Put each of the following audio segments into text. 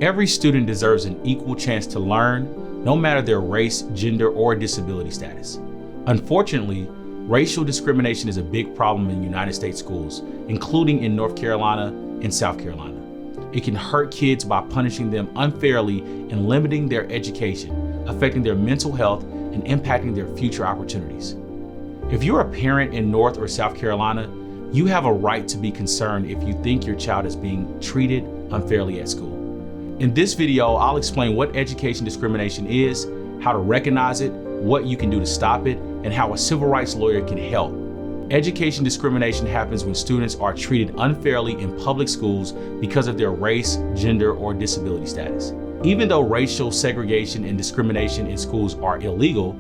Every student deserves an equal chance to learn, no matter their race, gender, or disability status. Unfortunately, racial discrimination is a big problem in United States schools, including in North Carolina and South Carolina. It can hurt kids by punishing them unfairly and limiting their education, affecting their mental health, and impacting their future opportunities. If you're a parent in North or South Carolina, you have a right to be concerned if you think your child is being treated unfairly at school. In this video, I'll explain what education discrimination is, how to recognize it, what you can do to stop it, and how a civil rights lawyer can help. Education discrimination happens when students are treated unfairly in public schools because of their race, gender, or disability status. Even though racial segregation and discrimination in schools are illegal,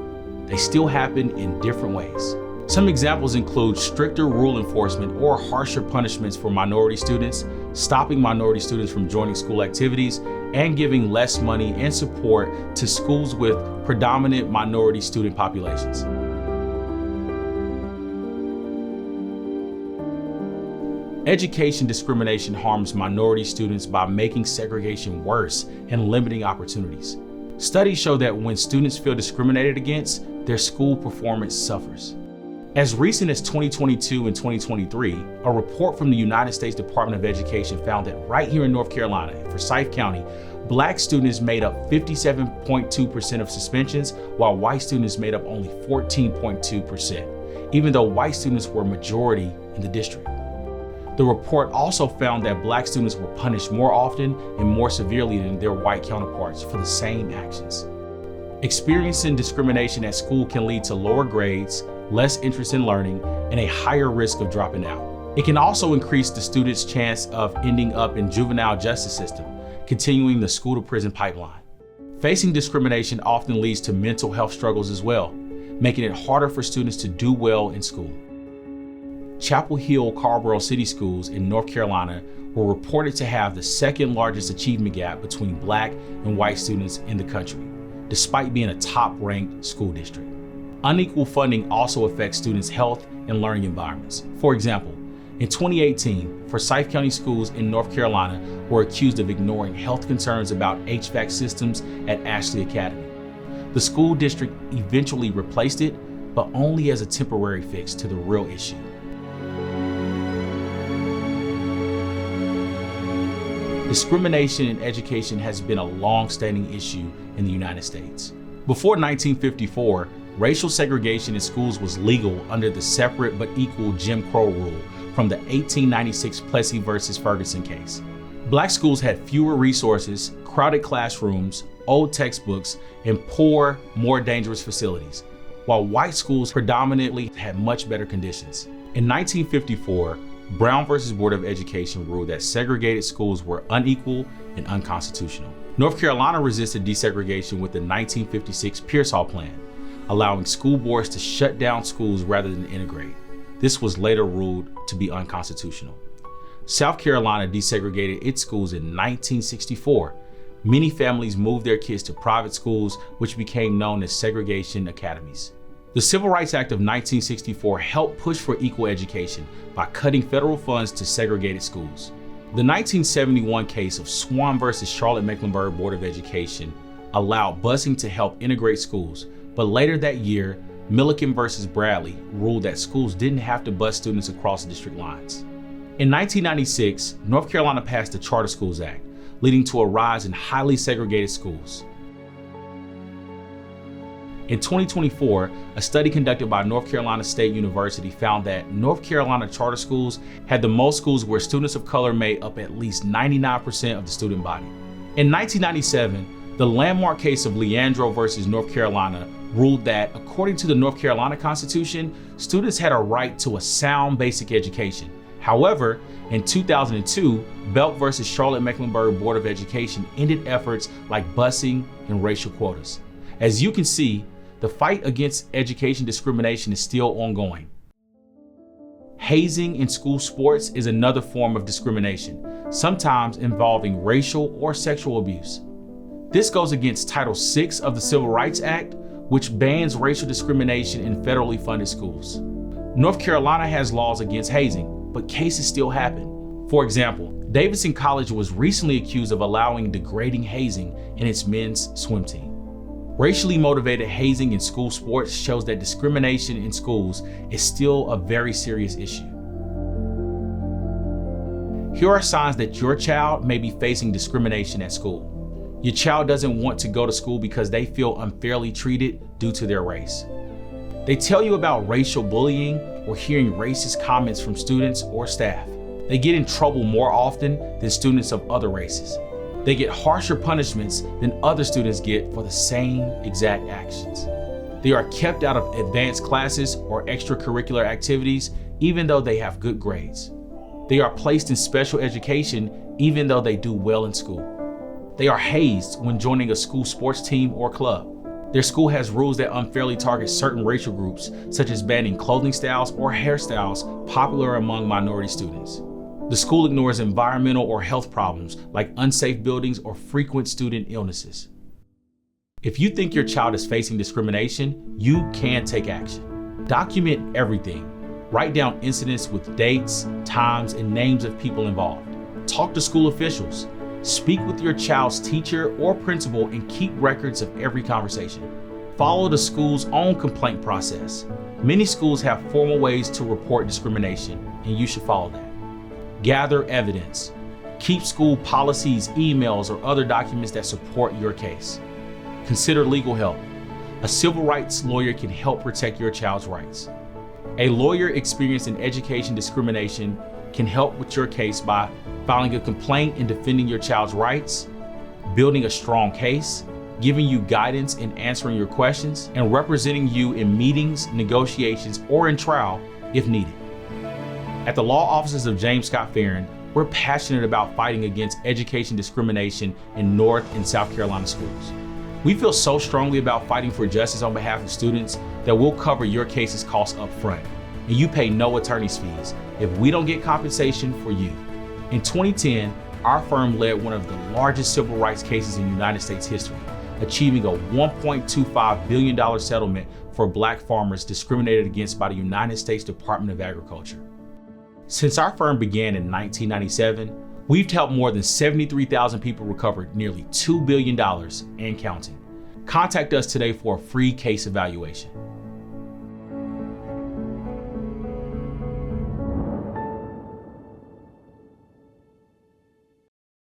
they still happen in different ways. Some examples include stricter rule enforcement or harsher punishments for minority students, stopping minority students from joining school activities, and giving less money and support to schools with predominant minority student populations. Education discrimination harms minority students by making segregation worse and limiting opportunities. Studies show that when students feel discriminated against, their school performance suffers. As recent as 2022 and 2023, a report from the United States Department of Education found that right here in North Carolina, in Forsyth County, Black students made up 57.2% of suspensions, while white students made up only 14.2%, even though white students were majority in the district. The report also found that Black students were punished more often and more severely than their white counterparts for the same actions. Experiencing discrimination at school can lead to lower grades, less interest in learning, and a higher risk of dropping out. It can also increase the student's chance of ending up in juvenile justice system, continuing the school to prison pipeline. Facing discrimination often leads to mental health struggles as well, making it harder for students to do well in school. Chapel Hill Carrboro City Schools in North Carolina were reported to have the second largest achievement gap between Black and white students in the country, despite being a top-ranked school district. Unequal funding also affects students' health and learning environments. For example, in 2018, Forsyth County schools in North Carolina were accused of ignoring health concerns about HVAC systems at Ashley Academy. The school district eventually replaced it, but only as a temporary fix to the real issue. Discrimination in education has been a long-standing issue in the United States. Before 1954, racial segregation in schools was legal under the separate but equal Jim Crow rule from the 1896 Plessy versus Ferguson case. Black schools had fewer resources, crowded classrooms, old textbooks, and poor, more dangerous facilities, while white schools predominantly had much better conditions. In 1954, Brown versus Board of Education ruled that segregated schools were unequal and unconstitutional. North Carolina resisted desegregation with the 1956 Pearsall Plan, allowing school boards to shut down schools rather than integrate. This was later ruled to be unconstitutional. South Carolina desegregated its schools in 1964. Many families moved their kids to private schools, which became known as segregation academies. The Civil Rights Act of 1964 helped push for equal education by cutting federal funds to segregated schools. The 1971 case of Swan versus Charlotte-Mecklenburg Board of Education allowed busing to help integrate schools, but later that year, Milliken versus Bradley ruled that schools didn't have to bus students across district lines. In 1996, North Carolina passed the Charter Schools Act, leading to a rise in highly segregated schools. In 2024, a study conducted by North Carolina State University found that North Carolina charter schools had the most schools where students of color made up at least 99% of the student body. In 1997, the landmark case of Leandro versus North Carolina ruled that, according to the North Carolina Constitution, students had a right to a sound basic education. However, in 2002, Belk versus Charlotte-Mecklenburg Board of Education ended efforts like busing and racial quotas. As you can see, the fight against education discrimination is still ongoing. Hazing in school sports is another form of discrimination, sometimes involving racial or sexual abuse. This goes against Title VI of the Civil Rights Act, which bans racial discrimination in federally funded schools. North Carolina has laws against hazing, but cases still happen. For example, Davidson College was recently accused of allowing degrading hazing in its men's swim team. Racially motivated hazing in school sports shows that discrimination in schools is still a very serious issue. Here are signs that your child may be facing discrimination at school. Your child doesn't want to go to school because they feel unfairly treated due to their race. They tell you about racial bullying or hearing racist comments from students or staff. They get in trouble more often than students of other races. They get harsher punishments than other students get for the same exact actions. They are kept out of advanced classes or extracurricular activities even though they have good grades. They are placed in special education even though they do well in school. They are hazed when joining a school sports team or club. Their school has rules that unfairly target certain racial groups, such as banning clothing styles or hairstyles popular among minority students. The school ignores environmental or health problems like unsafe buildings or frequent student illnesses. If you think your child is facing discrimination, you can take action. Document everything. Write down incidents with dates, times, and names of people involved. Talk to school officials. Speak with your child's teacher or principal and keep records of every conversation. Follow the school's own complaint process. Many schools have formal ways to report discrimination, and you should follow that. Gather evidence. Keep school policies, emails, or other documents that support your case. Consider legal help. A civil rights lawyer can help protect your child's rights. A lawyer experienced in education discrimination can help with your case by filing a complaint and defending your child's rights, building a strong case, giving you guidance in answering your questions, and representing you in meetings, negotiations, or in trial if needed. At the law offices of James Scott Farron, we're passionate about fighting against education discrimination in North and South Carolina schools. We feel so strongly about fighting for justice on behalf of students that we'll cover your case's costs up front, and you pay no attorney's fees if we don't get compensation for you. In 2010, our firm led one of the largest civil rights cases in United States history, achieving a $1.25 billion settlement for Black farmers discriminated against by the United States Department of Agriculture. Since our firm began in 1997, we've helped more than 73,000 people recover nearly $2 billion and counting. Contact us today for a free case evaluation.